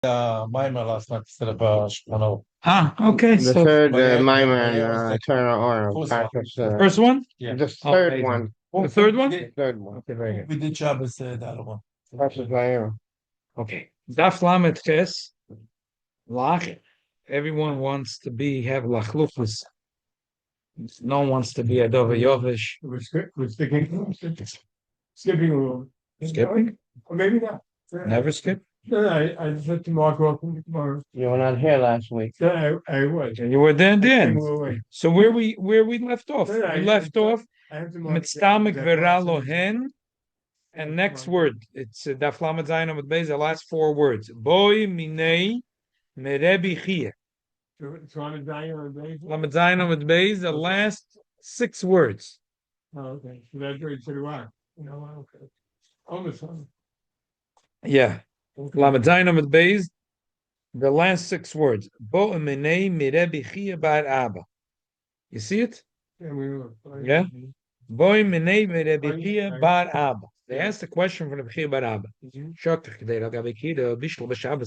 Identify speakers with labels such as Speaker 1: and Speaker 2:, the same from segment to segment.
Speaker 1: Maimer last night instead of Shulchan.
Speaker 2: Okay.
Speaker 3: The
Speaker 2: So
Speaker 3: third
Speaker 1: But yeah,
Speaker 3: Maimon
Speaker 1: was the
Speaker 3: Turner Oral.
Speaker 1: first one.
Speaker 3: Practice,
Speaker 2: the first one?
Speaker 1: Yeah.
Speaker 3: the
Speaker 2: Oh,
Speaker 3: third
Speaker 2: amazing.
Speaker 3: one.
Speaker 2: The third one?
Speaker 3: The third one.
Speaker 2: Okay, very good.
Speaker 1: We did Shabbos the other one.
Speaker 3: Practice Maimon.
Speaker 2: Okay. Daf Lamed Ches. Lach. Everyone wants to have lachlufus. No one wants to be a dova yovish.
Speaker 4: We're skipping a little.
Speaker 2: Skipping?
Speaker 4: Or maybe not.
Speaker 2: Never skip?
Speaker 4: No, I just let the mark off tomorrow.
Speaker 3: You were not here last week.
Speaker 4: Yeah, I was.
Speaker 2: You were there
Speaker 4: I
Speaker 2: then.
Speaker 4: came away.
Speaker 2: So where we left off?
Speaker 4: No,
Speaker 2: We left off
Speaker 4: I have to mark
Speaker 2: mitztamik
Speaker 4: that
Speaker 2: veralohen. And next word, it's Daf Lamed Zayin Amud Beis, the last four words. Boy minei merebi chiyah.
Speaker 4: So I'm dying on the base.
Speaker 2: Lamed Zayin Amud Beis, the last six words.
Speaker 4: Oh, okay. So that's where you said, wow. You know, okay. Almost on.
Speaker 2: Yeah. Lamed Zayin Amud Beis, the last six words. Bo minei merebi chiyah bar Abba. You see it?
Speaker 4: Yeah, we were.
Speaker 2: Yeah. Boy minei merebi chiyah bar Abba. They asked a question from the Bechir Bar Abba.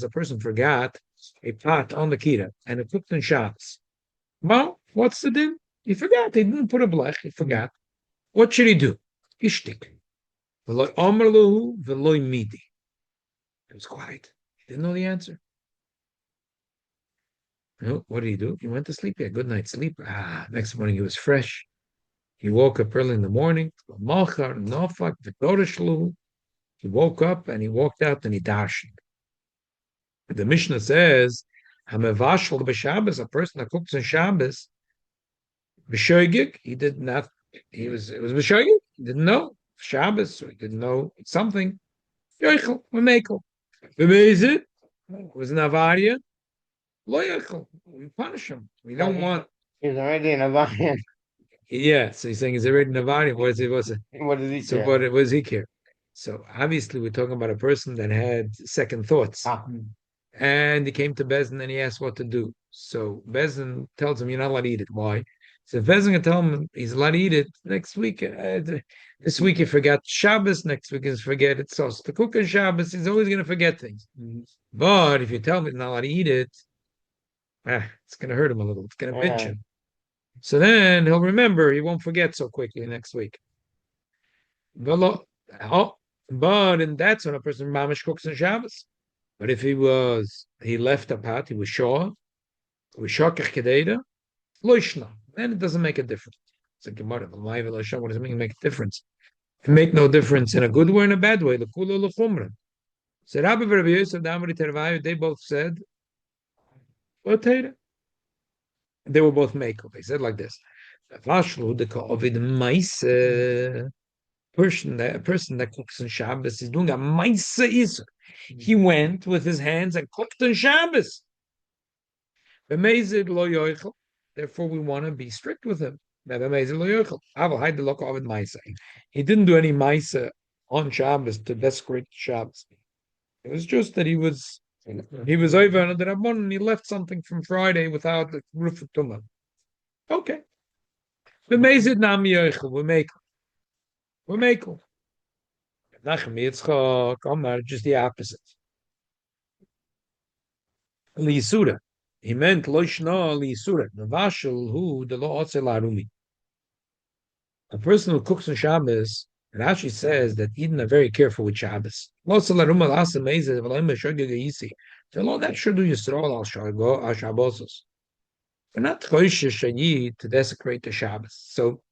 Speaker 2: A person forgot a pot on the Kira and it cooked in Shabbos. Well, what's the din? He forgot. He didn't put a blech. He forgot. What should he do? Ishtik. V'loy omer luhu, v'loy midi. It was quiet. He didn't know the answer. No, what did he do? He went to sleep. He had a good night's sleep. Next morning he was fresh. He woke up early in the morning. He woke up and he walked out and he darshened. The Mishnah says, "Hamevashel b'Shabbos," a person that cooks on Shabbos, b'shoigig, he did not. It was b'shoigig. He didn't know Shabbos, so he didn't know something. Yoichel, v'mekel, v'meizit was an avaria. Lo yoichel, we punish him. We don't want.
Speaker 3: He's already in a variant.
Speaker 2: Yeah, so he's saying he's already an avaria. What is it?
Speaker 3: What does he
Speaker 2: So
Speaker 3: care?
Speaker 2: what does he care? So obviously we're talking about a person that had second thoughts. And he came to Bezin and he asked what to do. So Bezin tells him, you're not allowed to eat it. Why? So if Bezin can tell him he's allowed to eat it next week, this week he forgot Shabbos, next week he's forget it. So to cook on Shabbos, he's always going to forget things. But if you tell him he's not allowed to eat it, it's going to hurt him a little. It's going to pinch him. So then he'll remember. He won't forget so quickly next week. But that's when a person mamish cooks on Shabbos. But if he left a pot, he was shokach kededa, loishna, then it doesn't make a difference. It's a gemara. What does it mean? Make a difference? It make no difference in a good way or in a bad way. L'kula l'chumra. So Rabbi Rabbi Yosef, Damari Tervayu, they both said, what They were both makel. They said like this: a person that cooks on Shabbos is doing a maisa iser. He went with his hands and cooked on Shabbos. Therefore, we want to be strict with him. He didn't do any maisa on Shabbos to desecrate Shabbos. It was just that he was over on the Rabban and he left something from Friday without the roof of Tumah. Okay. We're making. Nachem Yitzchak, Omar, just the opposite. Liyisura. He meant Loishna Liyisura. Navashal who the law Larumi. A person who cooks on Shabbos, Rashi says that Eden are very careful with Shabbos. The law that should do Yisrael al Shabbosos. We're not choishes to desecrate the Shabbos. So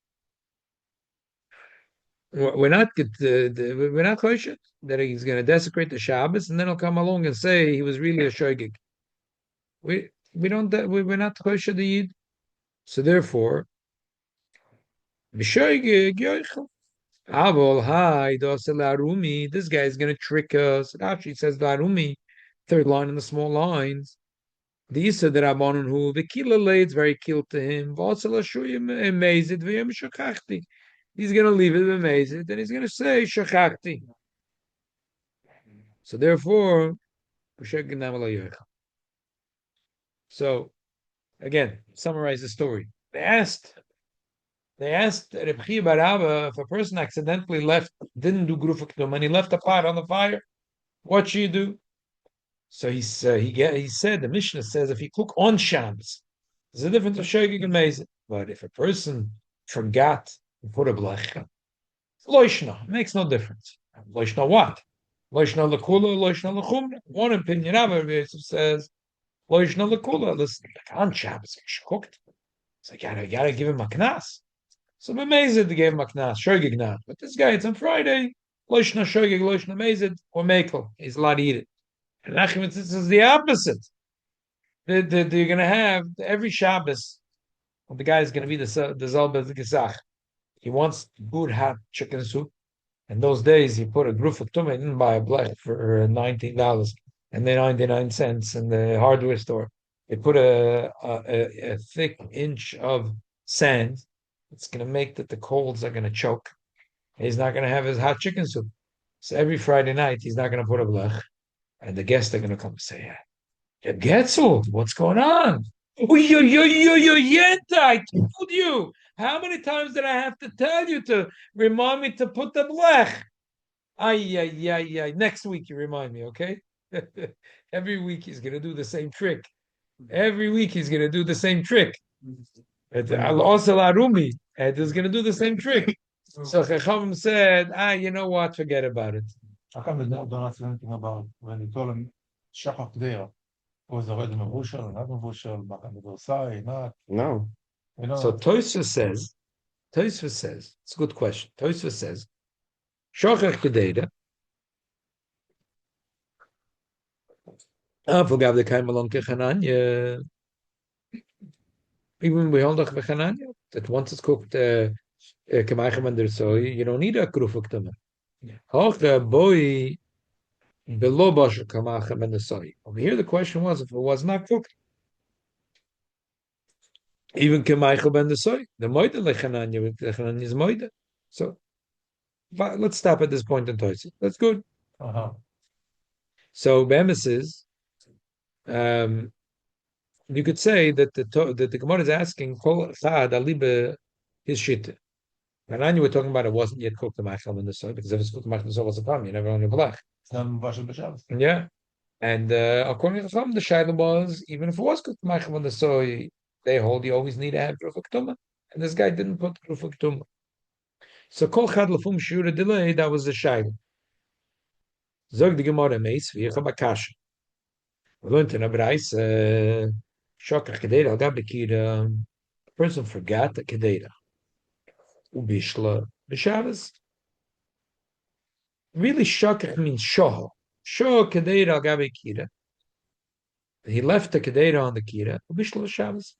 Speaker 2: we're not choishes that he's going to desecrate the Shabbos, and then he'll come along and say he was really a shogeg. We're not choishes the Yid. So therefore, this guy is going to trick us. Rashi says Larumi, third line in the small lines. The Isa that Rabbanon who the kila lay, it's very killed to him. He's going to leave it amazed, and he's going to say shachachti. So therefore, so again, summarize the story. They asked Reb Chia bar Abba if a person accidentally didn't do grufakdum, and he left a pot on the fire, what should you do? So he said the Mishnah says if you cook on Shabbos, there's a difference of shogeg and mezid. But if a person forgot to put a blecha, loishna makes no difference. Loishna what? Loishna lekula, loishna lechumra. One opinion of it says loishna lekula. Listen, like on Shabbos, it's cooked. So you gotta give him a knas. So b'mezid they gave him a knas, shogeg not. But this guy, it's on Friday. Loishna shogeg, loishna mezid, or mekel. He's allowed to eat it. And Nachman is the opposite. They're going to have every Shabbos. The guy is going to be the Zalba Gesach. He wants good hot chicken soup. In those days, he put a gruf of tumah. He didn't buy a blech for $19 and then 99 cents in the hardware store. They put a thick inch of sand. It's going to make that the colds are going to choke. He's not going to have his hot chicken soup. So every Friday night, he's not going to put a blech. And the guests are going to come and say, yeah, Getzel, what's going on? Yenta, I told you. How many times did I have to tell you to remind me to put the blech? Ay. Next week you remind me, okay? Every week he's going to do the same trick. Every week he's going to do the same trick. Also, Arumi is going to do the same trick. So Chacham said, you know what? Forget about it.
Speaker 1: How come they don't ask anything about when you told him Shachar there? Was already Mavushal, not Mavushal, Makan not?
Speaker 3: No.
Speaker 1: You know,
Speaker 2: So Tosfos says, it's a good question. Tosfos says, Shachar Kededa, forgav the kaim along Kechananya. Even we hold up Kechananya, that once it's cooked, Kemaichem and Dersoy, you don't need a krufuk tumah. Hocha boy below Basha Kemaichem and Dersoy. Over here, the question was if it was not cooked. Even Kemaichem and Dersoy, the Moida Lechananya, Lechananya is Moida. So, but let's stop at this point in Tosfos. That's good. So, Bemis is, you could say that the Gemara is asking Kol Chad Alibe his shit. And I knew we're talking about it wasn't yet cooked the machal in the soy because if it's cooked the machal in the soy was a problem. You never own your blach.
Speaker 1: it's not Mubashal B'Shabbos.
Speaker 2: Yeah, and according to Chacham, the shaila was even if it was cooked the machal in the soy, they hold you always need to have grufak tumah, and this guy didn't put grufak tumah. So Kol Chad Lefum Shura delay that was the shaila. Zog the Gemara meis v'yichabakash. We learned in a Brais shokach kedera al gabekira. A person forgot the kedera. Ubishla b'Shabbos. Really, shokach means shoho. Shoho kedera al gabe kira. He left the kedera on the kira. Ubishla b'Shabbos.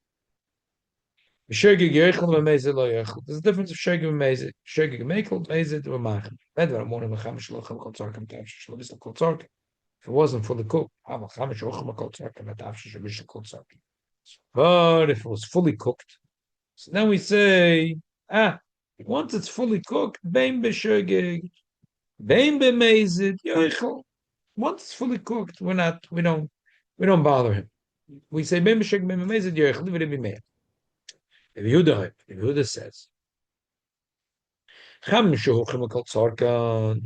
Speaker 2: B'shogeg yochel v'mezid lo yochel. There's a difference of shogeg v'mezid. Shogeg mekel mezid v'machem. Bedvar amorim v'chamish lo chel kol tzarkem tavshish lo bisla kol tzarkem. If it wasn't fully cooked, chamish ochel kol tzarkem tavshish lo bisla kol tzarkem. But if it was fully cooked, so then we say, once it's fully cooked, bein b'shogeg, bein b'mezid, yochel. Once it's fully cooked, we don't bother him. We say bein b'shogeg, bein b'mezid, yochel, leave it be made. If Yehuda says,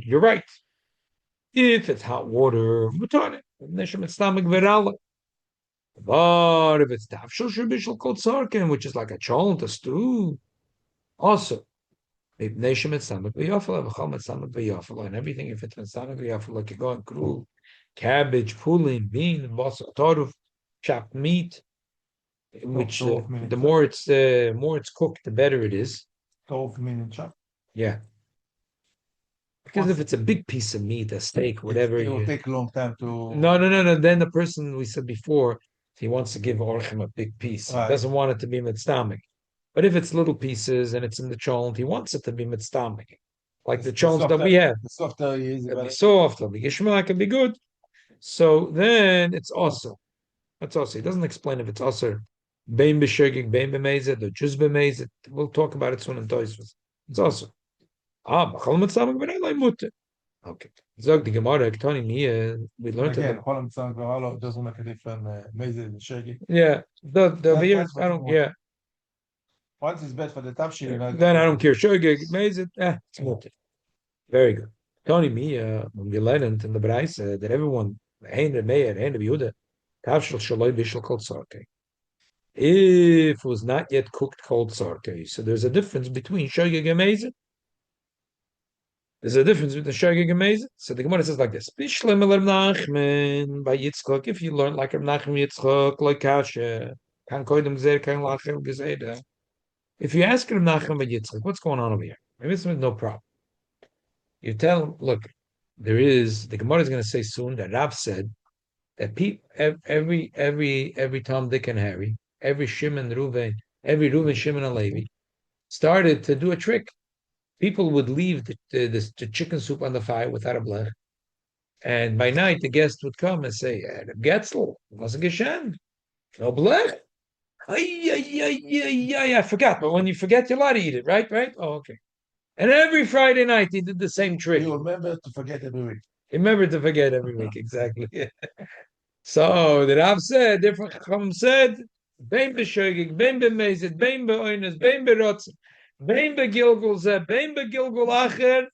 Speaker 2: you're right. If it's hot water, but if it's tafshil shubishal kol tzarken, which is like a cholent, a stew, also, and everything if it's stomach like you're going through cabbage, pulling, bean, basar, chopped meat, which the more it's cooked, the better it is.
Speaker 1: 12 minute chop.
Speaker 2: Yeah. Because if it's a big piece of meat, a steak, whatever,
Speaker 1: it will take a long time to.
Speaker 2: No. Then the person we said before, he wants to give Orchim a big piece. Right. He doesn't want it to be mitztamik. But if it's little pieces and it's in the cholent, he wants it to be mitztamik. Like the cholent that we have.
Speaker 1: The softer is
Speaker 2: it'll be soft, it'll be gishma, can be good. So then it's also. That's also. He doesn't explain if it's also bein b'shogeg, bein b'mezid, or just b'mezid. We'll talk about it soon in Tosfos. It's also. B'chol mitztamik b'nei mutter. Okay. Zog the Gemara, Ktani Mia, we learned
Speaker 1: again, Cholam Tzang Garalo doesn't make a difference. Mezid, Shogeg.
Speaker 2: Yeah. I don't. Yeah.
Speaker 1: Once it's bad for the tafshil,
Speaker 2: then I don't care. Shogeg, Mezid, it's mutter. Very good. Tony Mia, when we learned in the Braise that everyone If it was not yet cooked cold sarke, so there's a difference between shogeg and mezid. There's a difference between shogeg and mezid. So the Gemara says like this: Bishlem el Nachman by Yitzchak. If you learn like Nachman Yitzchak, like kasha, kan koydem gzeir, kan lachem gezeda. If you ask him Nachman by Yitzchak, what's going on over here? Maybe it's no problem. You tell him, look, the Gemara is going to say soon that Rav said that every Tom, Dick, and Harry, every Shimon, Reuven, every Reuven, Shimon, and Levi started to do a trick. People would leave the chicken soup on the fire without a blech, and by night the guest would come and say, "Getzel, was a geshen, no blech." I forgot. But when you forget, you're allowed to eat it, right? Right? Oh, okay. And every Friday night he did the same trick.
Speaker 1: You remember to forget every week.
Speaker 2: Remember to forget every week, exactly. So the Rav said, different Chacham said, Bein b'shogig, bein b'mezid, bein b'oines, bein b'rotz, bein b'gilgul zeh, bein b'gilgul acher,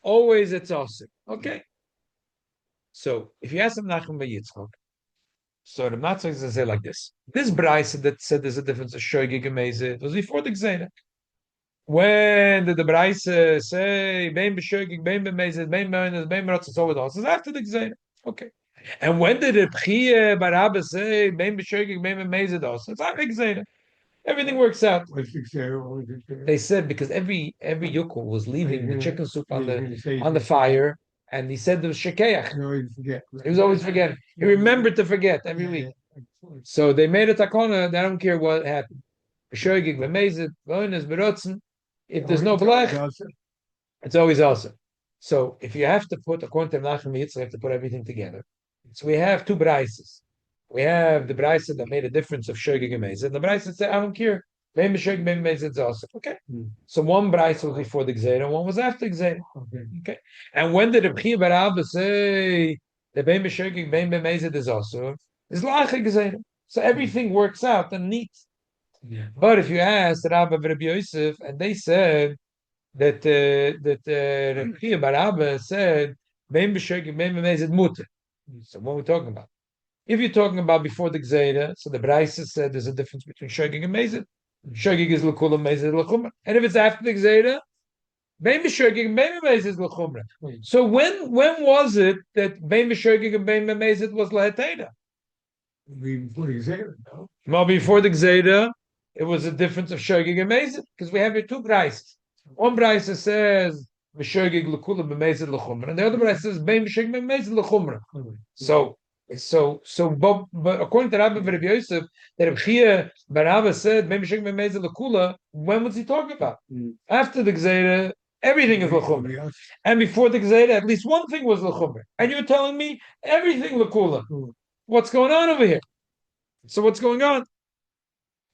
Speaker 2: always it's awesome. Okay. So if you ask him Nachum Yitzchak, so the Matzah is going to say like this. This Braisa that said there's a difference of shogig and mezid was before the Gzeira. When did the Braisa say, bein b'shogig, bein b'mezid, bein b'oines, bein b'rotz, it's always awesome? It's after the Gzeira. Okay. And when did the Bchie Barabba say, Bein b'shogig, bein b'mezid also? It's not Gzeira. Everything works out. They said because every yukul was leaving the chicken soup on the fire, and he said there was shekeach. He was always forgetting. He remembered to forget every week. So they made a takona. They don't care what happened. B'shogig, b'mezid, b'oines, b'rotzen. If there's no blech, it's always awesome. So if you have to put, according to Nachum Yitzchak, you have to put everything together. So we have two braises. We have the braisa that made a difference of shogeg and mezid. The braisa said, I don't care. Maybe shogeg, maybe mezid is also okay. So one braisa was before the gzeira, one was after gzeira. Okay. And when did the Bchia Barabba say that maybe shogeg, maybe mezid is also? Is lacha gzeira. So everything works out and neat. Yeah. But if you ask Rabbi Rabbi Yosef, and they said that Bchia Barabba said maybe shogeg, maybe mezid muter. So what are we talking about? If you're talking about before the Gzeira, so the Braisa said there's a difference between Shogeg and Mezid. Shogeg is L'kula, Mezid is L'chumra. And if it's after the Gzeira, Bein B'Shogeg, Bein B'Mezid is L'chumra. So when was it that Bein B'Shogeg and Bein B'Mezid was L'hetera?
Speaker 4: Before the Gzeira, no?
Speaker 2: Well, before the Gzeira, it was a difference of Shogeg and Mezid, because we have here two Braisas. One Braisa says B'Shogeg L'kula, B'Mezid L'chumra, and the other Braisa says Bein B'Shogeg, Bein B'Mezid L'chumra. But according to Rabbi Rabbi Yosef, that Bchia Barabba said, when was he talking about? After the Gzeira, everything is L'chumra. And before the Gzeira, at least one thing was L'chumra. And you're telling me everything L'kula. What's going on over here? So what's going on?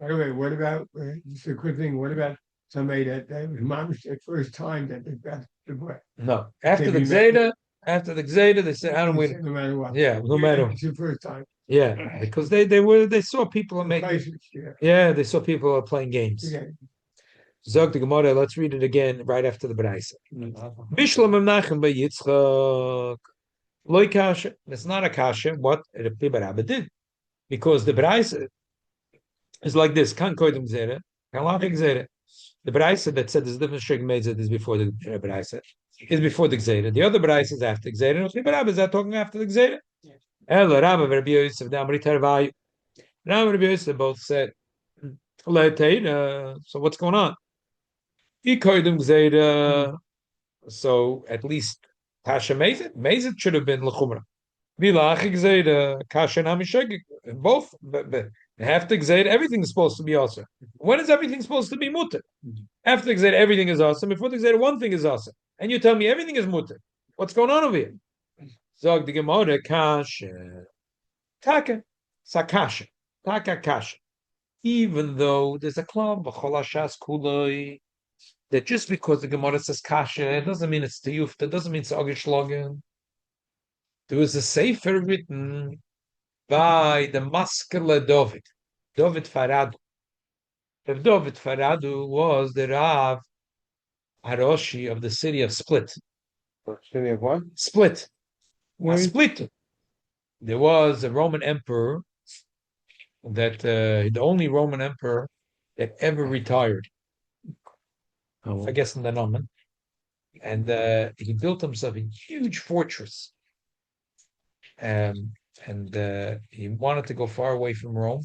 Speaker 4: By the way, what about, just a quick thing, what about somebody that was mamish the first time that they got the bread?
Speaker 2: No. After the Gzeira, they said, "I don't wait."
Speaker 4: No matter what.
Speaker 2: Yeah, no matter.
Speaker 4: It's the first time.
Speaker 2: Yeah, because they saw people making. Yeah, they saw people playing games.
Speaker 4: Yeah.
Speaker 2: Zog the Gemara. Let's read it again right after the Braisa. Bishlam Menachem by Yitzchak. Loy kasha. It's not a kasha. What Rabbi Barabba did, because the Braisa is like this: Kan koydem zera, kan lafik zera. The Braisa that said there's a different sheg mezid is before the Braisa. Is before the Gzeira. The other Braisa is after the Gzeira. And Rabbi is that talking after the Gzeira? Ela Rabbi Rabbi Yosef Damri Tarvayu. Rabbi Rabbi Yosef both said, so what's going on? Ikoidim Gzeira. So at least Kasha Mezid. Mezid should have been L'chumra. Vilach Gzeira. Kasha Namishegik. Both. After Gzeira, everything is supposed to be awesome. When is everything supposed to be mutter? After the Gzeira, everything is awesome. Before the Gzeira, one thing is awesome. And you tell me everything is mutter. What's going on over here? Zog the Gemara, kasha. Taka. Sakasha. Taka kasha. Even though there's a club, b'cholashas kuloi, that just because the Gemara says kasha, it doesn't mean it's tiyuf, that doesn't mean it's agishlogen. There was a sefer written by the Maskele David Faradu. If David Faradu was the Rav Haroshi of the city of Split.
Speaker 3: City of what?
Speaker 2: Split. Split. There was a Roman emperor that the only Roman emperor that ever retired. I guess in the Nomen. And he built himself a huge fortress. And he wanted to go far away from Rome.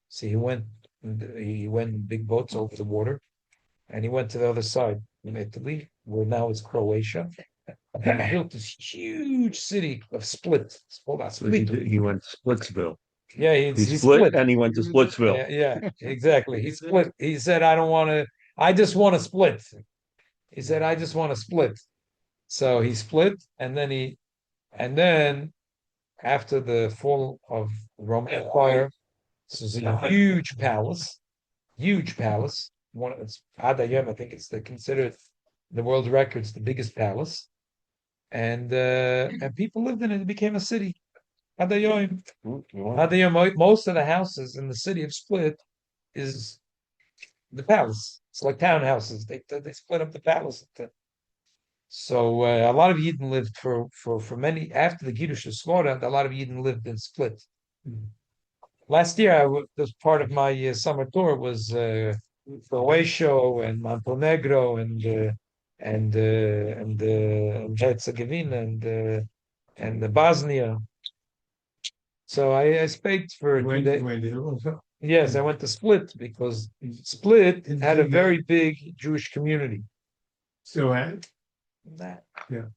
Speaker 2: So he went in big boats over the water, and he went to the other side in Italy, where now it's Croatia. And he built this huge city of Split. It's called Split.
Speaker 5: He went to Splitsville.
Speaker 2: Yeah,
Speaker 5: He
Speaker 2: he
Speaker 5: split and he went to Splitsville.
Speaker 2: Yeah, exactly. He split. He said, "I don't want to. I just want to split." He said, "I just want to split." So he split, and then after the fall of the Roman Empire, this was a huge palace. It's Adayem, I think it's considered the world records the biggest palace, and people lived in it. It became a city. Adayem. Most of the houses in the city of Split is the palace. It's like townhouses. They split up the palace. So a lot of Yidden lived for many after the Giddush was slaughtered. A lot of Yidden lived in Split. Last year, this part of my summer tour was Croatia and Montenegro and Herzegovina and Bosnia. So I spaked for 2 days. Yes, I went to Split because Split had a very big Jewish community.
Speaker 4: So had?
Speaker 2: Yeah.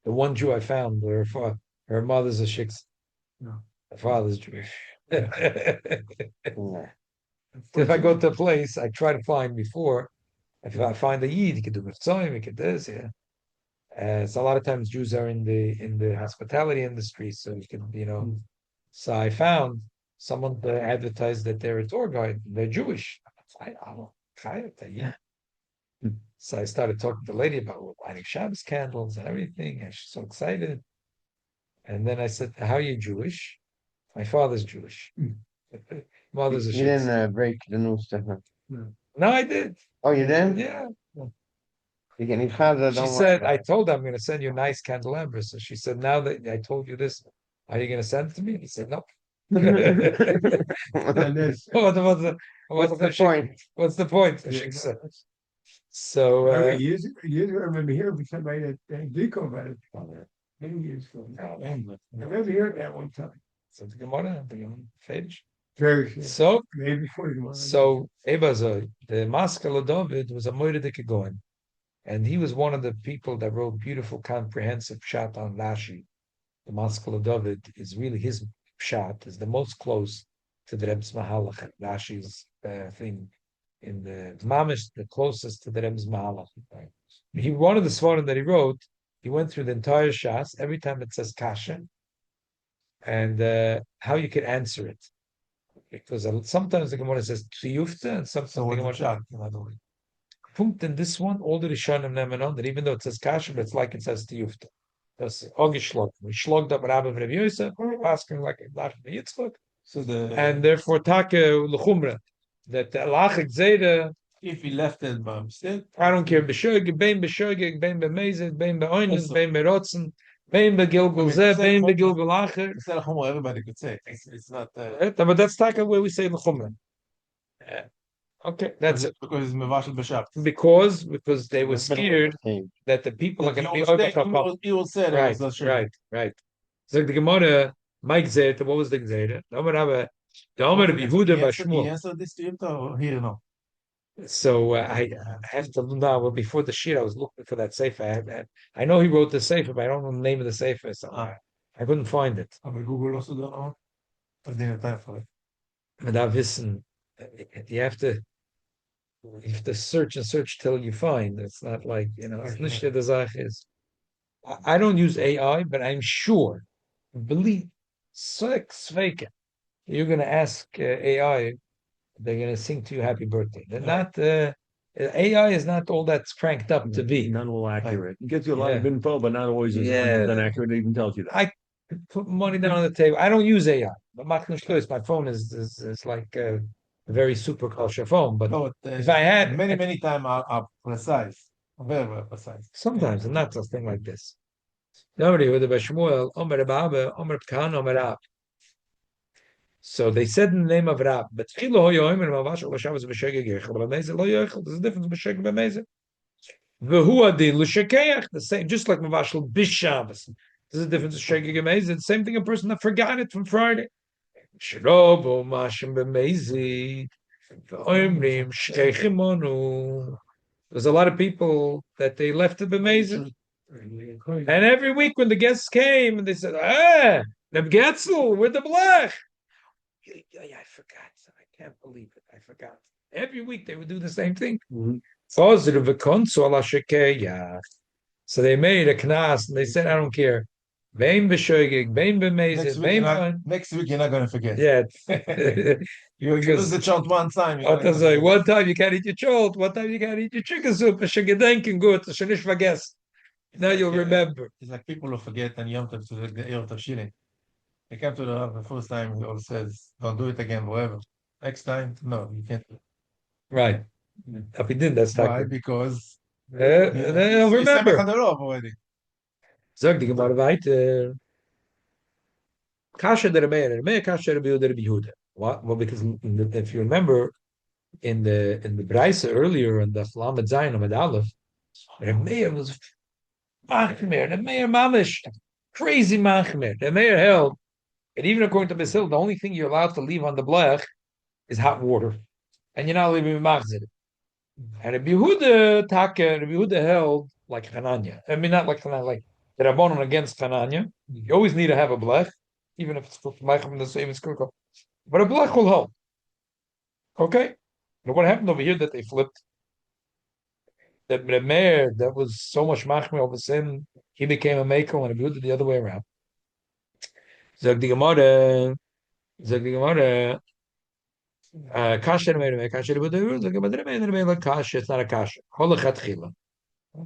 Speaker 2: The one Jew I found, her mother's a shiksa.
Speaker 4: No.
Speaker 2: Her father's Jewish. If I go to a place, I try to find before. If I find a Yid, he could do Mitzvah, he could do this, yeah. So a lot of times Jews are in the hospitality industry, so you can, So I found someone that advertised that they're a tour guide. They're Jewish. So I started talking to the lady about lighting Shabbos candles and everything, and she's so excited. And then I said, "How are you Jewish?" My father's Jewish. Mother's a
Speaker 3: You didn't break the news to her.
Speaker 2: No, I did.
Speaker 3: Oh, you did?
Speaker 2: Yeah.
Speaker 3: You get any father?
Speaker 2: She said, I told her I'm going to send you a nice candelabra. So she said, now that I told you this, are you going to send it to me? He said, no.
Speaker 3: What's the point?
Speaker 2: What's the point?
Speaker 4: Yeah,
Speaker 2: So
Speaker 4: years ago, I remember hearing somebody that did go about it. Many years ago. I remember hearing that one time.
Speaker 2: So the Gemara, the Fage.
Speaker 4: Very sure.
Speaker 2: So
Speaker 4: Maybe before the Gemara.
Speaker 2: So Ebazoy, the Maskal of David was a Moiridik Goin. And he was one of the people that wrote beautiful, comprehensive pshat on Rashi. The Maskal of David is really his pshat, is the most close to the Rebbe's Mahalach, Rashi's thing in the Mamish, the closest to the Rebbe's Mahalach. One of the svarim that he wrote, he went through the entire Shas, every time it says Kasha, and how you could answer it. Because sometimes the Gemara says Triyufta, and sometimes the Gemara Punkt in this one, all the Rishonim nemen on that even though it says Kasha, but it's like it says Tiyufta. That's Ogishlog. We slogged up Rabbi Rav Yosef, asking like a Lach Yitzchak. And therefore Take L'chumra. That the Lachik Zeda,
Speaker 1: if he left it by mistake,
Speaker 2: I don't care, B'shogeg, Bein B'mezid, Bein Be'oinen, Bein Be'rotzen, Bein Be'gilgul Zeh, Bein Be'gilgul Acher.
Speaker 1: it's not a everybody could say. It's not.
Speaker 2: But that's Take where we say L'chumra. Okay, that's it.
Speaker 1: Because it's Mevashel B'Shabbat.
Speaker 2: Because they were scared that the people are going to be overcome.
Speaker 1: He will say that.
Speaker 2: Right. So the Gemara, Mike said, what was the Gzeira? The Omer of Yehuda Bashmuel.
Speaker 1: He answered this to him, or here no?
Speaker 2: So I have to know. Well, before the shir, I was looking for that sefer. I know he wrote the sefer, but I don't know the name of the sefer. So I couldn't find it.
Speaker 1: Aber Google also da auch. I didn't have time for it.
Speaker 2: But I wissen, you have to search and search till you find. It's not like, it's nicht the Zach is. I don't use AI, but I'm sure, believe, sveike, you're going to ask AI, they're going to sing to you happy birthday. They're not, AI is not all that's cranked up to be.
Speaker 5: Not all accurate. It gives you a lot of info, but not always as 100% accurate. It even tells you that.
Speaker 2: I put money down on the table. I don't use AI, but my phone is like a very super kosher phone. But if I had
Speaker 1: many times are precise, very, very precise.
Speaker 2: Sometimes, and not a thing like this. Nobody with the Bashmuel, Omer Baba, Omer Khan, Omer Ab. So they said in the name of Rab, but there's a difference b'shegeg b'mezeh. The same, just like Mavashal Bishavas. There's a difference b'shegeg b'mezeh. The same thing, a person that forgot it from Friday. Shrobo mashim b'mezeh. There's a lot of people that they left it b'mezeh. And every week when the guests came and they said, Reb Getzel, with the blech. Yeah, I forgot. I can't believe it. I forgot. Every week they would do the same thing. So they made a knas and they said, I don't care.
Speaker 1: Next week, you're not going to forget.
Speaker 2: Yeah.
Speaker 1: You lose the chant one time.
Speaker 2: One time you can't eat your chalt, one time you can't eat your chicken soup. Now you'll remember.
Speaker 1: It's like people who forget and Yom Tov to the Erev Tavshilin. They come to the Rav the first time, he always says, don't do it again forever. Next time, no, you can't.
Speaker 2: Right. If he didn't, that's
Speaker 1: Why? Because
Speaker 2: they'll remember.
Speaker 1: Already.
Speaker 2: Sag die Gemara weiter. Kasha der Meir, Kasha der Yehuda. What? Well, because if you remember in the Braise earlier in the Lamed Zayin Lamed Aleph, the Meir was Machmer, the Meir Mamish, crazy Machmer. The Meir held, and even according to Basil, the only thing you're allowed to leave on the blech is hot water, and you're not leaving machzir. And Rabbi Yehuda held like Hananya. I mean, not like Hananya, like the Rabbanon against Hananya. You always need to have a blech, even if it's cooked in the same as cooked. But a blech will help. Okay? But what happened over here that they flipped? That the mayor that was so much machmir over sin, he became a maker and Rabbi Yehuda the other way around. Zog the Gemara, kasha the kasha the kasha. It's not a kasha. Holachatchila.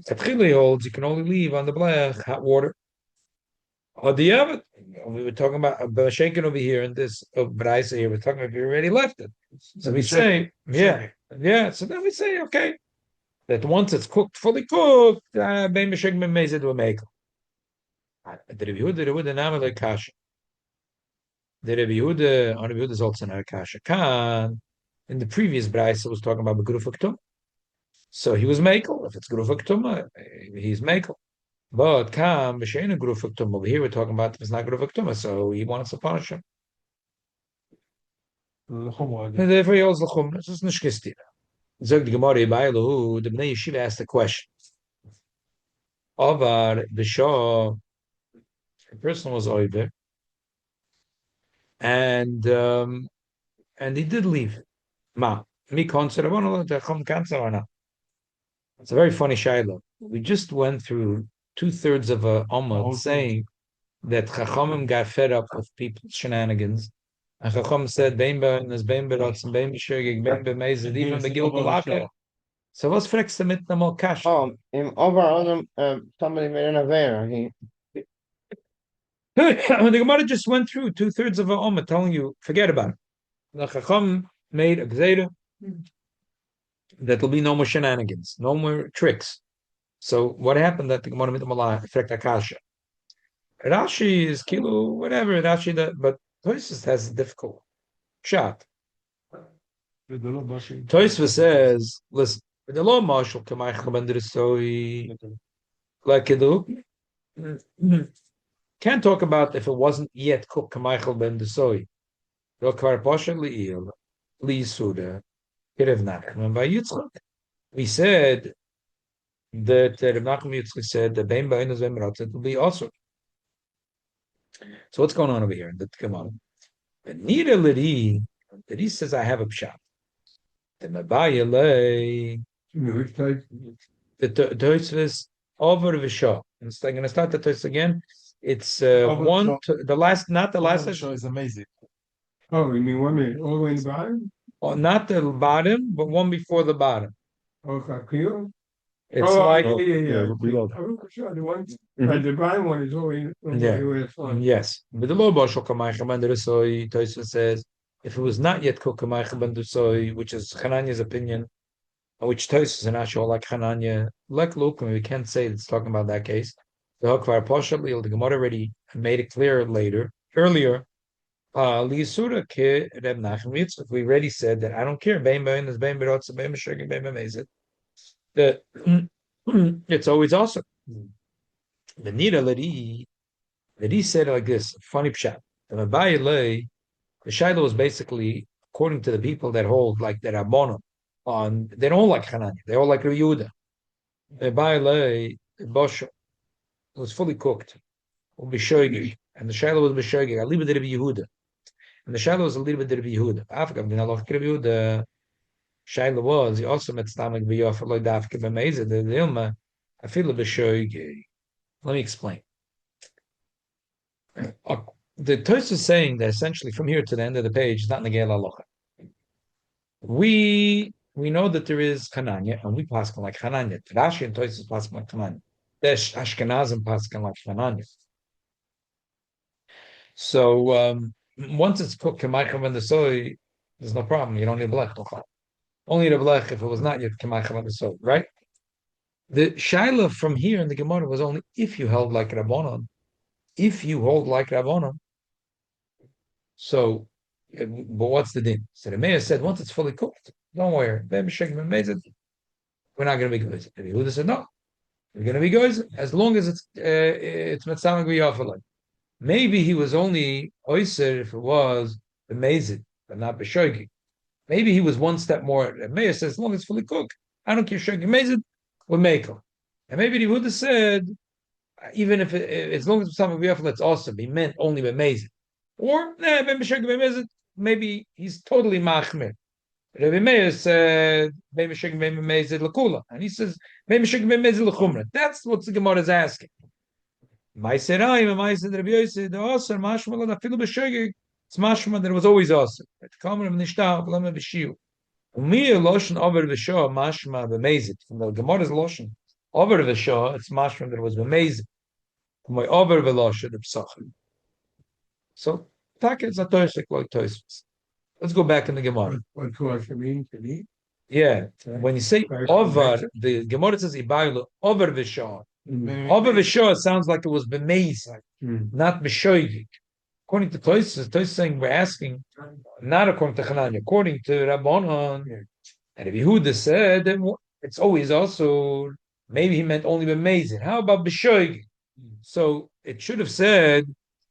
Speaker 2: Chatchila holds you can only leave on the blech hot water. Or the other, we were talking about shaking over here in this Braisa here. We're talking about if you already left it. So we say, yeah. So then we say, okay, that once it's cooked, fully cooked, bein b'shegeg b'mezeh do a mekel. The Rebbe Yehuda name like kasha. The Rebbe Yehuda is also not a kasha. Kan in the previous Braisa was talking about begruf k'tum. So he was mekel. If it's gruf k'tum, he's mekel. But Kam b'sheina gruf k'tum. Over here we're talking about if it's not gruf k'tum, so he wants to punish him. And therefore he holds l'chum. This is nicht gestira. Zog the Gemara Bailu, the Bnei Yeshiva asked the question. Avar b'shah, a person was over, and he did leave. Ma mi konser or not? It's a very funny shayla. We just went through 2/3 of a Ummah saying that Chachamim got fed up with people's shenanigans. And Chacham said, Bein be'oines, bein be'rotz, bein b'shegeg, bein be'mezid, even be'gil b'lacha. So what's fragst du mit einem Kash?
Speaker 3: Oh, in over somebody made an affair.
Speaker 2: The Gemara just went through 2/3 of a Ummah telling you, forget about it. The Chacham made a gzeira that will be no more shenanigans, no more tricks. So what happened that the Gemara mit Malach affect Akasha? Rashi is kilo whatever Rashi that, but Tosfos has a difficult shot. Tosfos says, listen, the law marshal Kamachal Ben Drisoi like Kedu can't talk about if it wasn't yet cooked Kamachal Ben Drisoi. Lo kvar posher li'il li suda kirev nachman by Yitzchak. We said that Reb Nachman Yitzchak said that bein ba'inus bein b'ratzet will be also. So what's going on over here? Come on. Nira Liri, that he says I have a pshat. The Mabayale, the Tosfos over Visha. I'm going to start the Tosfos again. It's one, the last, not the last.
Speaker 1: Show is amazing.
Speaker 4: Oh, you mean 1 minute, all the way in the bottom?
Speaker 2: Oh, not the bottom, but one before the bottom.
Speaker 4: Oh, Kakio?
Speaker 2: It's like
Speaker 4: yeah.
Speaker 5: Reload.
Speaker 4: The one, the bottom one is always where it's on.
Speaker 2: yes. But the low bashal kamaycha banderusoi, Tosfos says, if it was not yet cooked kamaycha banderusoi, which is Hananiah's opinion, which Tosfos and Ashur like Hananiah, like Luke, we can't say it's talking about that case. The Hakvar Posha, the Gemara already made it clear earlier. Liisura ke Reb Nachman Yitzchak. We already said that I don't care. Bein bein is bein berotza, bein b'shegin, bein b'mezid. That it's always awesome. The Nira Ledi said it like this. Funny pshat. The Shaila was basically according to the people that hold like the Rabbanon on. They don't like Hananya. They all like Rabbi Yehuda. The Bosha was fully cooked. And the Shaila was b'shoigig. I leave it to Rabbi Yehuda. And the Shaila was a little bit Rabbi Yehuda. Africa, I'm going to look at Rabbi Yehuda. Shaila was, he also met stomach b'yof, like the Africa b'meiza, the Ilma, I feel a b'shoigig. Let me explain. The Tosh is saying that essentially from here to the end of the page is not Negel Aloha. We know that there is Hananya, and we pass like Hananya. Rashi and Tosh is passing like Hananya. There's Ashkenazim passing like Hananya. So once it's cooked, Kemaichem and the soy, there's no problem. You don't need blech. Only the blech if it was not yet Kemaichem and the soy, right? The Shaila from here in the Gemara was only if you held like Rabbanon. If you hold like Rabbanon. So, but what's the din? So the mayor said, once it's fully cooked, don't worry. We're not going to be good. The Yehuda said, no, we're going to be good as long as it's Metzamak B'Yafalai. Maybe he was only Oyser if it was B'Mezid, but not B'Shoigi. Maybe he was one step more. The mayor says, as long as it's fully cooked, I don't care Shoigi Mezid, we'll make him. And maybe the Yehuda said, even if as long as it's Metzamak B'Yafalai, it's awesome. He meant only B'Mezid. Or maybe he's totally machmir. Rabbi Meir said, and he says, that's what the Gemara is asking. It's mashma that it was always awesome. From the Gemara's lotion, over the Shah, it's mashma that it was amazing. Over the lotion, the psachim. So, is a toisik like toisik. Let's go back in the Gemara.
Speaker 4: What kosher means to me?
Speaker 2: Yeah, when you say over, the Gemara says ibaylu over v'shah. Over v'shah sounds like it was b'meiz, not b'shoigig. According to Toisik saying we're asking, not according to Chananya, according to Rabbanon. And if Yehuda said that it's always also, maybe he meant only b'meiz. How about b'shoigig? So it should have said.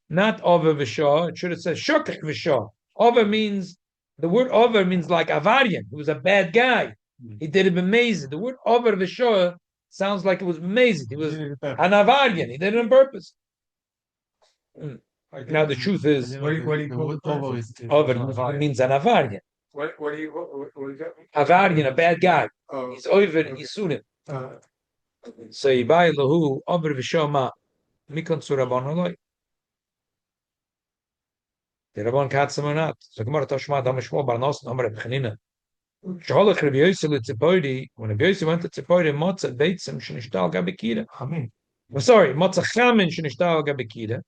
Speaker 2: Not over v'shah, it should have said shokech v'shah. Over means, the word over means like avarian. He was a bad guy. He did it b'mezid. The word over v'shah sounds like it was b'mezid. He was an avarian. He did it on purpose. Now the truth is,
Speaker 4: What do you call it?
Speaker 2: over means an avarian.
Speaker 4: What do you that?
Speaker 2: Avarian, a bad guy.
Speaker 4: Oh,
Speaker 2: He's over and he's sunim. So yibai lahu over v'shah ma mikon surabon aloi. The Rabban Katzim or not. So Gemara Toshma Damashmo Barnos Amar Bchanina. Shalach Rabbi Yosef Tzipori. When Rabbi Yosef went to Tzipori, Motza Beitzim Shnishtal Gabekida. Well, sorry, Motza Chamin Shnishtal Gabekida.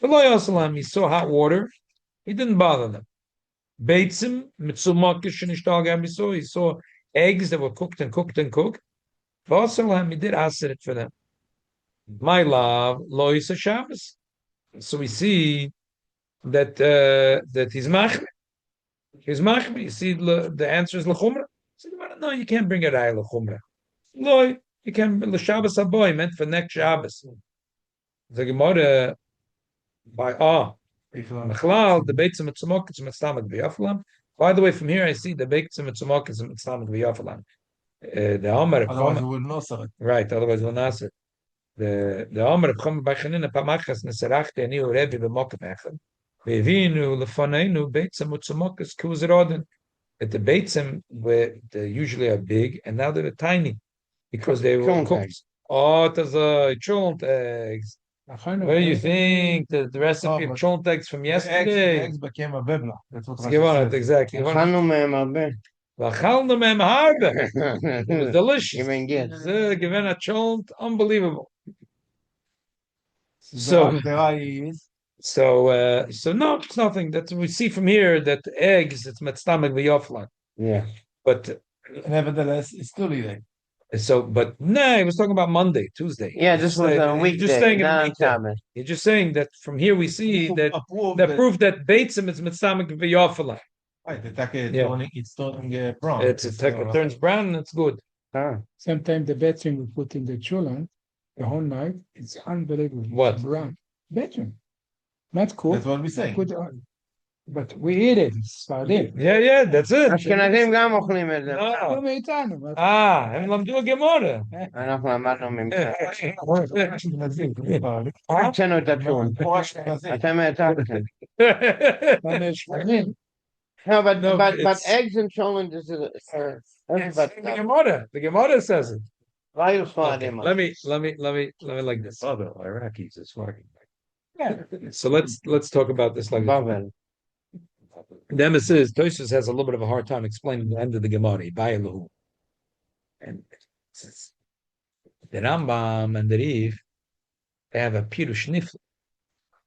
Speaker 2: V'lo Yosalam. He saw hot water. He didn't bother them. Beitzim Mitzumakish Shnishtal Gabiso. He saw eggs that were cooked and cooked and cooked. V'osalam. He did answer it for them. My love, Lo Yisa Shabbos. So we see that he's machmir. He's machmir. You see, the answer is lechumra. So no, you can't bring a raya lechumra. No, you can l'Shabbos aboy meant for next Shabbos. The Gemara by Machlal the beitzim etzumokitz mitzlamek b'yafalam. By the way, from here I see the beitzim etzumokitz mitzlamek b'yafalam. The Amar right, otherwise we'll not it. The Amar of Chum Bachanina Pamachas Nesarachte and you Rebbe b'mokapechem. Vevinu lefanenu beitzim utzumokas kuzerodin. But the beitzim they usually are big, and now they're tiny because they were cooked. Oh, it was chunt eggs. What do you think? The recipe of chunt eggs from yesterday?
Speaker 1: Eggs became a bibla. That's what
Speaker 2: exactly. It was delicious. Given a chunt, unbelievable. So no, it's nothing. That we see from here that the eggs, it's metztamek v'yoflan.
Speaker 3: Yeah.
Speaker 2: But
Speaker 1: nevertheless, it's still eating.
Speaker 2: So, but no, he was talking about Monday, Tuesday.
Speaker 3: Yeah, this was a
Speaker 2: You're
Speaker 3: weekday,
Speaker 2: just saying
Speaker 3: not on
Speaker 2: weekday.
Speaker 3: Shabbos.
Speaker 2: You're just saying that from here we see that
Speaker 1: Approve
Speaker 2: that proof that Beitzim is mitzamik v'yofela.
Speaker 1: Right, the take
Speaker 2: Yeah.
Speaker 1: it's turning brown.
Speaker 2: It turns brown and it's good.
Speaker 6: Sometimes the bedroom we put in the children the whole night, it's unbelievable.
Speaker 2: What?
Speaker 6: Brown. Bedroom. Not cool.
Speaker 1: That's what we say.
Speaker 6: But we eat it. It's sardine.
Speaker 2: Yeah, that's it.
Speaker 3: אשכנזים גם אוכלים את זה.
Speaker 6: לא מאיתנו.
Speaker 2: הם למדו גמורה.
Speaker 3: אנחנו למדנו ממך. הוצאנו את הצ'ון. אתם העתקתם. No, but eggs and cholent is
Speaker 2: The Gemara says it.
Speaker 3: why you
Speaker 2: Okay, let me like this.
Speaker 5: Other Iraqis is fucking.
Speaker 2: So let's talk about this like this.
Speaker 3: Bavel.
Speaker 2: The emissaries, Tosfos has a little bit of a hard time explaining the end of the Gemara. Bayalahu. And the Rambam and the Rif, they have a pirush nifl.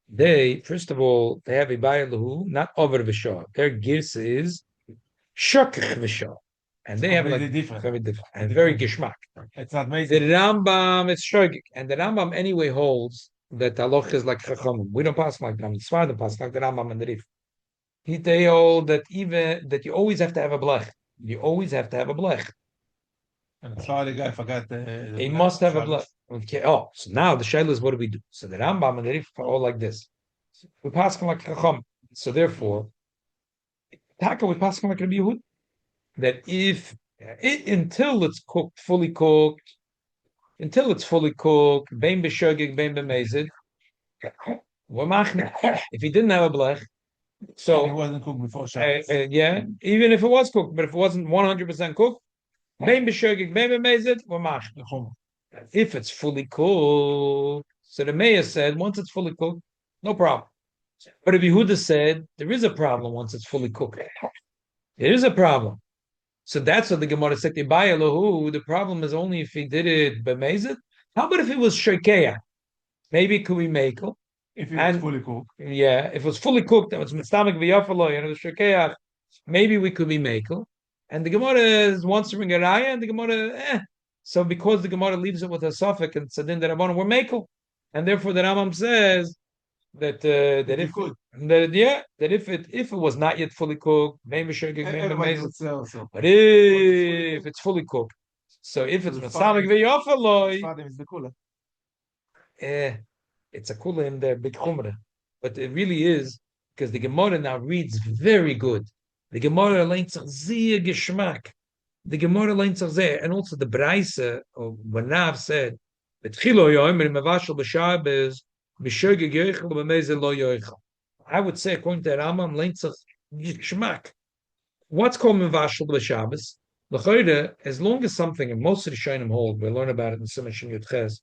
Speaker 2: They, first of all, they have a bayalahu, not over v'shah. Their girs is shokach v'shah. And they have like
Speaker 1: different.
Speaker 2: very different and very gishmak.
Speaker 1: It's not
Speaker 2: The
Speaker 1: amazing.
Speaker 2: Rambam is shogik, and the Rambam anyway holds that halacha is like chachamim. We don't pass like them. Svardim pass like the Rambam and the Rif. They hold that even that you always have to have a blech. You always have to have a blech.
Speaker 1: And sorry, the guy forgot.
Speaker 2: He must have a blech. Okay. Oh, so now the shaila is what do we do? So the Rambam and the Rif are all like this. We pass like chacham. So therefore, taka we pass like Rabbi Yehud. That if until it's cooked, fully cooked, bein b'shogig, bein b'mezid, we're machne. If he didn't have a blech, so
Speaker 1: He wasn't cooked before Shabbos.
Speaker 2: yeah, even if it was cooked, but if it wasn't 100% cooked, bein b'shogig, bein b'mezid, we're machne. If it's fully cooked, so the mayor said once it's fully cooked, no problem. But if Yehuda said there is a problem once it's fully cooked, there is a problem. So that's what the Gemara said. The problem is only if he did it b'mezid. How about if it was shekeah? Maybe could we make it?
Speaker 1: If it was fully cooked.
Speaker 2: Yeah, if it was fully cooked, it was mitzamik v'yafalo, the shekeah. Maybe we could be makel. And the Gemara wants to bring a raya, and the Gemara, So because the Gemara leaves it with a suffix and tzadin derabbanan, we're makel, and therefore the Rambam says that if it was not yet fully cooked, maybe but if it's fully cooked, so if it's mitzamik v'yafaloi, it's a kula in there big chumrah, but it really is because the Gemara now reads very good. The Gemara learns sehr geschmack. The Gemara learns sehr, and also the Braise of when Rav said that chilo yomer mevashel b'Shabbos. I would say, according to Rambam, Geschmack. What's called Mevashel b'Shabbos? As long as something, and most of the Shainim hold, we learn about it in Simon Shin Yud Ches,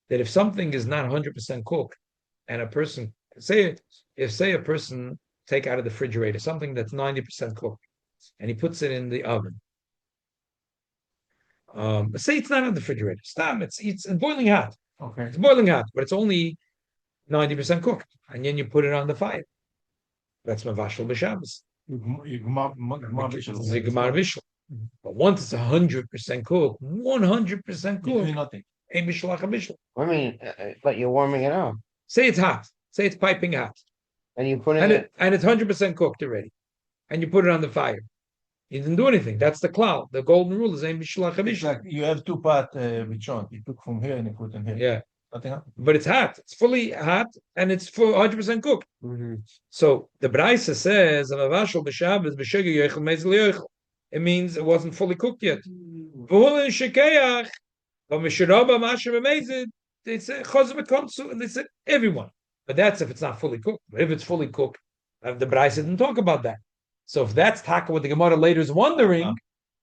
Speaker 2: that if something is not 100% cooked, and a person, say a person take out of the refrigerator something that's 90% cooked, and he puts it in the oven. Say it's not in the refrigerator. Stop. It's boiling hot.
Speaker 1: Okay.
Speaker 2: It's boiling hot, but it's only 90% cooked, and then you put it on the fire. That's mavashel b'Shabbos. Gemar vishel. But once it's 100% cooked, 100% cooked,
Speaker 1: nothing.
Speaker 2: Ein b'shalach bishel.
Speaker 3: I mean, but you're warming it up.
Speaker 2: Say it's hot. Say it's piping hot,
Speaker 3: and you put
Speaker 2: it and it's 100% cooked already, and you put it on the fire. You didn't do anything. That's the cloud. The golden rule is Ein b'shalach bishel.
Speaker 1: Like you have two pot bichon. You took from here and you put in here.
Speaker 2: Yeah.
Speaker 1: Nothing happened.
Speaker 2: But it's hot. It's fully hot, and it's 100% cooked.
Speaker 3: Mm-hmm.
Speaker 2: So the Braisa says, it means it wasn't fully cooked yet. They say, and they said, everyone. But that's if it's not fully cooked. But if it's fully cooked, the Braisa didn't talk about that. So if that's taka what the Gemara later is wondering,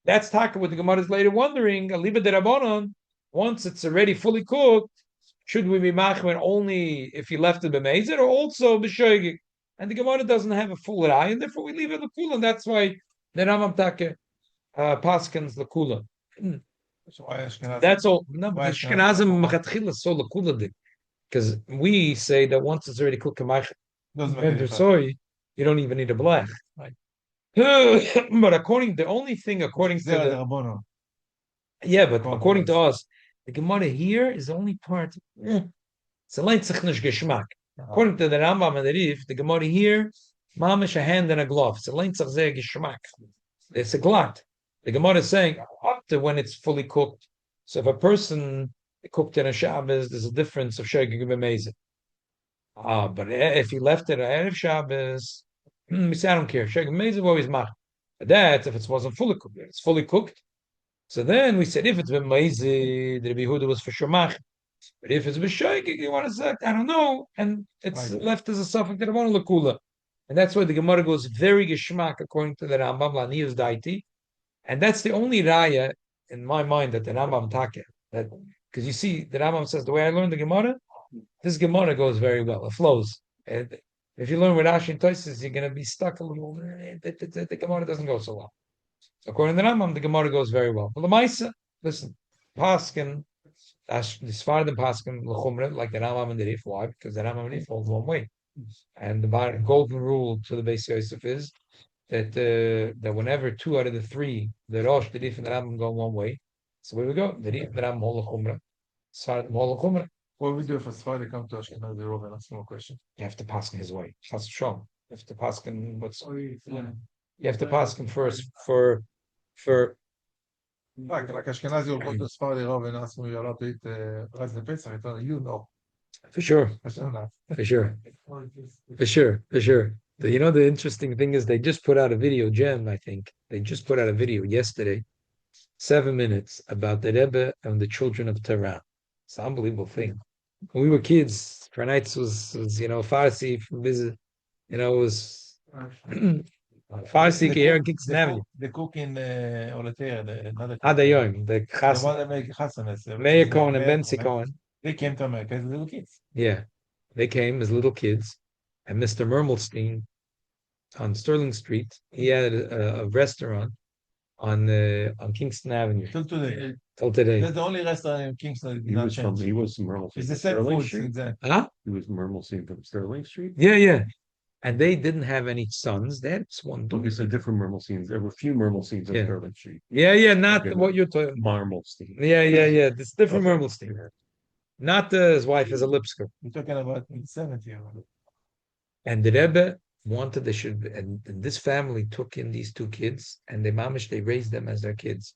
Speaker 2: that's taka what the Gemara is later wondering, Aliba de Rabbanon, once it's already fully cooked, should we be machmer only if he left it b'mezid or also b'shoigig? And the Gemara doesn't have a full eye, and therefore we leave it l'kula. And that's why the Rambam Take paskins l'kula.
Speaker 1: So why Ashkenazim?
Speaker 2: That's all. No, but Ashkenazim machatchila so l'kula because we say that once it's already cooked, you don't even need a blech. Right? But according to the Yeah, but according to us, the Gemara here is the only part. It's a light technisch geschmack. According to the Rambam and the Rif, the Gemara here, mamish a hand and a glove. It's a light geschmack. It's a glatt. The Gemara is saying up to when it's fully cooked. So if a person cooked in a Shabbos, there's a difference of shegig b'mezid. But if he left it at Erev Shabbos, we say I don't care. Shegig b'mezid always mach. But that's if it wasn't fully cooked. It's fully cooked. So then we said if it's b'mezid, the Rebbe Yehuda was for sure mach. But if it's b'shegig, you want to say I don't know, and it's left as a suffix that I want to lakula. And that's why the Gemara goes very geschmack according to the Rambam Lanius Daiti, and that's the only raya in my mind that the Rambam take that because you see the Rambam says the way I learned the Gemara, this Gemara goes very well. It flows. And if you learn with Rashi and Tosfos, you're going to be stuck a little. The Gemara doesn't go so well. So according to the Rambam, the Gemara goes very well. But the Maisa, listen, Paskin, the Sfardim Paskin l'chumra like the Rambam and the Rif. Why? Because the Rambam and the Rif hold one way. And the golden rule to the Beis Yosef is that that whenever 2 out of the 3, the Rosh, the Rif, and the Rambam go one way, so where we go, the Rif, the Rambam, Hol Chumrah, Sfardim, Hol Chumrah.
Speaker 1: What we do if a Sfardi come to Ashkenazi Rov and ask him a question?
Speaker 2: You have to pass him his way. Chas V'Shalom. You have to pass him what's.
Speaker 1: Yeah.
Speaker 2: You have to pass him first for.
Speaker 1: Like Ashkenazi will go to Sfardi Rov and ask him, you're allowed to eat rice and Pesach. I told him, you know.
Speaker 2: For sure.
Speaker 1: Hashem not.
Speaker 2: For sure. For sure. For sure. You know, the interesting thing is they just put out a video, Jem, I think. They just put out a video yesterday, 7 minutes, about the Rebbe and the children of Tehran. It's an unbelievable thing. When we were kids, Kranites was Farsi from visit, was Farsi here in Kingston Avenue.
Speaker 1: The cook in Olateria, another
Speaker 2: Adayom, the
Speaker 1: the one that make Hassanes.
Speaker 2: Meir Cohen and Bensi Cohen.
Speaker 1: They came to America as little kids.
Speaker 2: Yeah, they came as little kids, and Mr. Mermelstein on Sterling Street, he had a restaurant on Kingston Avenue
Speaker 1: Till today.
Speaker 2: till today.
Speaker 1: That's the only restaurant in Kingston that did not change.
Speaker 5: He was from Mermelstein.
Speaker 1: It's the
Speaker 5: from
Speaker 1: same
Speaker 5: Sterling
Speaker 1: food
Speaker 5: Street.
Speaker 1: since then.
Speaker 2: Huh?
Speaker 5: He was Mermelstein from Sterling Street.
Speaker 2: Yeah. And they didn't have any sons. They had just one
Speaker 5: Look, it's a different Mermelsteins. There were a few Mermelsteins on
Speaker 2: Yeah.
Speaker 5: Sterling Street.
Speaker 2: Yeah, not
Speaker 5: Okay.
Speaker 2: what you're talking.
Speaker 5: Marmelstein.
Speaker 2: Yeah. This different
Speaker 5: Okay.
Speaker 2: Mermelstein. Not his wife is a Lipsker.
Speaker 1: We're talking about in 70 or
Speaker 2: And the Rebbe wanted they should, and this family took in these 2 kids, and they raised them as their kids.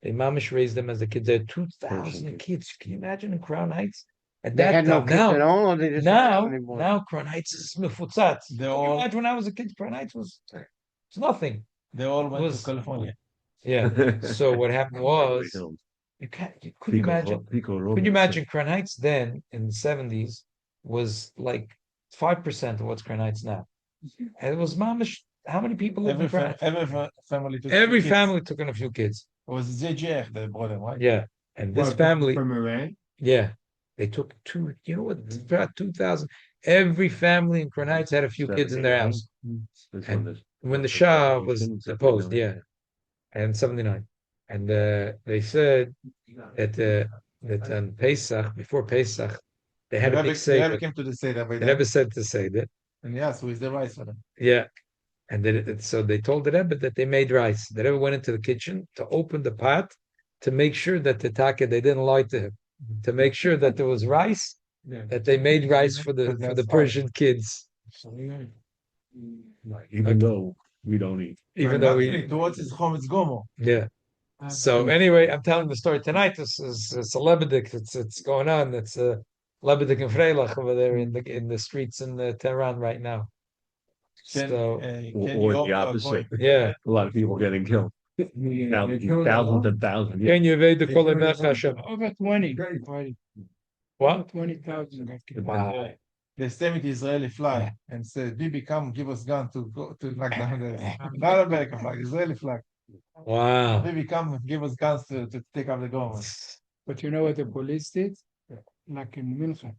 Speaker 2: They mamish raised them as the kids. There are 2,000 kids. Can you imagine in Crown Heights? At
Speaker 3: They
Speaker 2: that
Speaker 3: had no
Speaker 2: time,
Speaker 3: kids
Speaker 2: now,
Speaker 3: at all, or they just didn't have any more?
Speaker 2: now Crown Heights is mefutzat.
Speaker 1: They're
Speaker 2: Can you
Speaker 1: all-
Speaker 2: imagine when I was a kid, Crown Heights was it's nothing.
Speaker 1: they all went
Speaker 2: Was-
Speaker 1: to California.
Speaker 2: Yeah. So what happened was could you imagine Crown Heights then in the 70s was like 5% of what's Crown Heights now. And it was mamish. How many people live in Crown Heights?
Speaker 1: Family took
Speaker 2: Every
Speaker 1: kids.
Speaker 2: family took in a few kids.
Speaker 1: It was ZJF, the brother, right?
Speaker 2: Yeah. And this
Speaker 4: What,
Speaker 2: family,
Speaker 4: from Iran.
Speaker 2: yeah, they took 2, about 2,000. Every family in Crown Heights had a few kids in their house. When the Shah was deposed, yeah, and 79. And they said that on Pesach, before Pesach, they had a big
Speaker 1: They
Speaker 2: seder.
Speaker 1: came to the Seder by
Speaker 2: The
Speaker 1: then.
Speaker 2: Rebbe said to say that,
Speaker 1: And yes, who is the rice for them?
Speaker 2: yeah. And then so they told the Rebbe that they made rice. The Rebbe went into the kitchen to open the pot to make sure that the taka, they didn't lie to him, to make sure that there was rice, that they made rice for the Persian kids,
Speaker 5: Even though we don't eat.
Speaker 2: even though
Speaker 1: Towards his chometz gomo.
Speaker 2: yeah. So anyway, I'm telling the story tonight. This is it's a Lebedik. It's going on. It's a Lebedik and Freilach over there in the streets in Tehran right now. So
Speaker 5: Or the opposite.
Speaker 2: yeah.
Speaker 5: A lot of people getting killed. Thousands and thousands. Yeah.
Speaker 2: Can you evade the Kol Emech Hashem?
Speaker 6: Over 20.
Speaker 2: What?
Speaker 6: 20,000 got killed.
Speaker 2: Wow.
Speaker 1: They stay with the Israeli flag and said, Bibi, come give us gun to go to knock down the not American flag, Israeli flag.
Speaker 2: Wow.
Speaker 1: Bibi, come give us guns to take out the government.
Speaker 6: But you know what the police did? Like in Milford.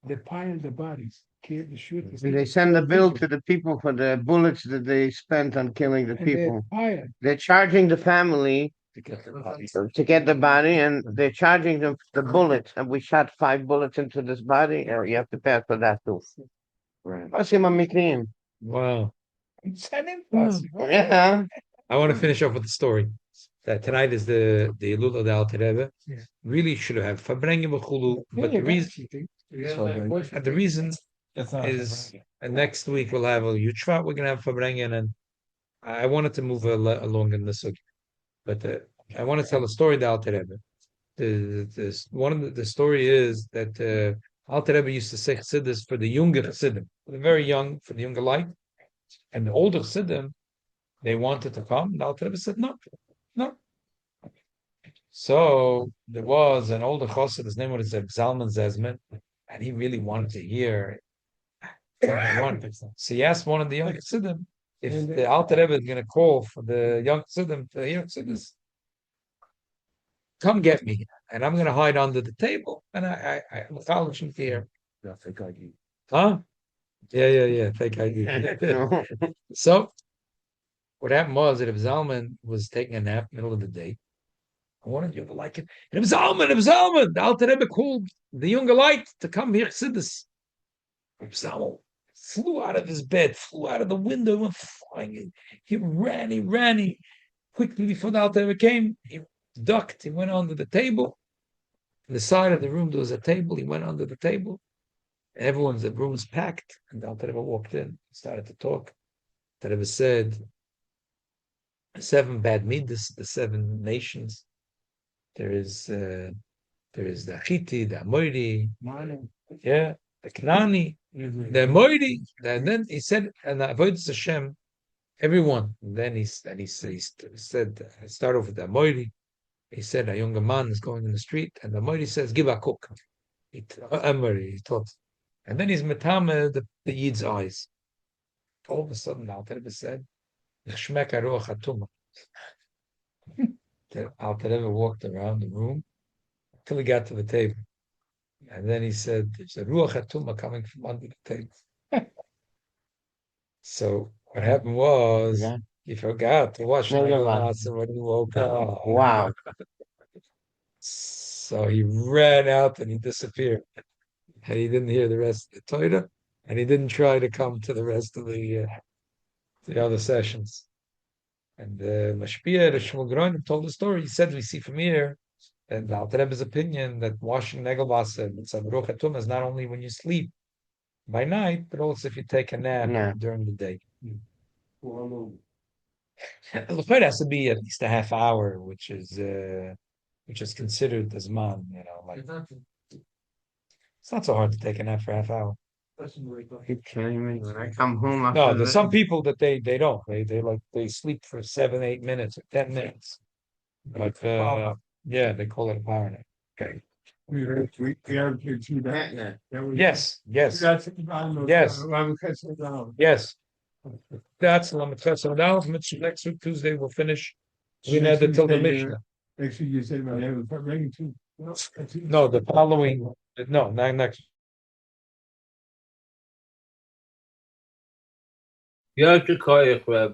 Speaker 6: They piled the bodies, killed the shooters.
Speaker 3: They send a bill to the people for the bullets that they spent on killing the
Speaker 6: And they
Speaker 3: people.
Speaker 6: piled.
Speaker 3: They're charging the family
Speaker 5: To get the bodies.
Speaker 3: to get the body, and they're charging them the bullets. And we shot 5 bullets into this body, or you have to pay for that too. עושים אמיתיים.
Speaker 2: Wow.
Speaker 6: It's an impossible.
Speaker 3: Yeah.
Speaker 2: I want to finish off with the story. that tonight is the Elul of the Alter Rebbe.
Speaker 6: Yeah.
Speaker 2: Really should have Fabrengen B'chulu, but the reason is next week we'll have a Yuchvat. We're gonna have Fabrengen, and I wanted to move along in the sugi, but I want to tell a story of the Alter Rebbe. The story is that Alter Rebbe used to say chassidus for the younger chassidim, for the very young, for the younger light, and the older chassidim, they wanted to come. And Alter Rebbe said no. So there was an older chassid, his name was Zalman Zezman, and he really wanted to hear. So he asked one of the young chassidim if the Alter Rebbe is going to call for the young chassidim to hear chassidus. Come get me, and I'm going to hide under the table, and I'm a college here.
Speaker 5: Yeah, fake ID.
Speaker 2: Huh? Yeah, fake ID. So what happened was that if Zalman was taking a nap middle of the day, I wanted you to like it. And it was Zalman. The Alter Rebbe called the younger light to come here, chassidus. Zalman flew out of his bed, flew out of the window, went flying. He ran. Quickly before the Alter Rebbe came, he ducked. He went under the table. In the side of the room, there was a table. He went under the table. The room was packed. And the Alter Rebbe walked in, started to talk. The Rebbe said, 7 bad midas, the 7 nations. There is the Achiti, the Amori, the Knani, the Amori. And then he said, and avoid Hashem, everyone. And then he said, I start off with the Amori. He said, a younger man is going in the street, and the Amori says, give a cook. Amori, he taught. And then he's metame the Yid's eyes. All of a sudden, the Alter Rebbe said, Nechshmek haruach hatuma. The Alter Rebbe walked around the room till he got to the table. And then he said, there's a ruach hatuma coming from under the table. So what happened was, he forgot to wash the glass when he woke up.
Speaker 3: Wow.
Speaker 2: So he ran out and he disappeared. And he didn't hear the rest of the Torah, and he didn't try to come to the rest of the other sessions. And Mashpia, the Shmuel Groin, told the story. He said, we see from here, and the Alter Rebbe's opinion, that washing Negelwasser and Tzavruch Hatum is not only when you sleep by night, but also if you take a nap during the day. It has to be at least a half hour, which is considered as man, it's not so hard to take a nap for a half hour.
Speaker 3: You're kidding me. When I come home
Speaker 2: No, there's some people that they don't. They sleep for 7, 8 minutes or 10 minutes. But they call it a power nap. Okay.
Speaker 4: We have to do that.
Speaker 2: Yes.
Speaker 4: That's
Speaker 2: Yes. Yes. That's Lamed next week Tuesday we'll finish. We had till the Mishnah.
Speaker 4: Next week you said about having ring too.
Speaker 2: No, the following. No, not next.
Speaker 7: Ja, Reb.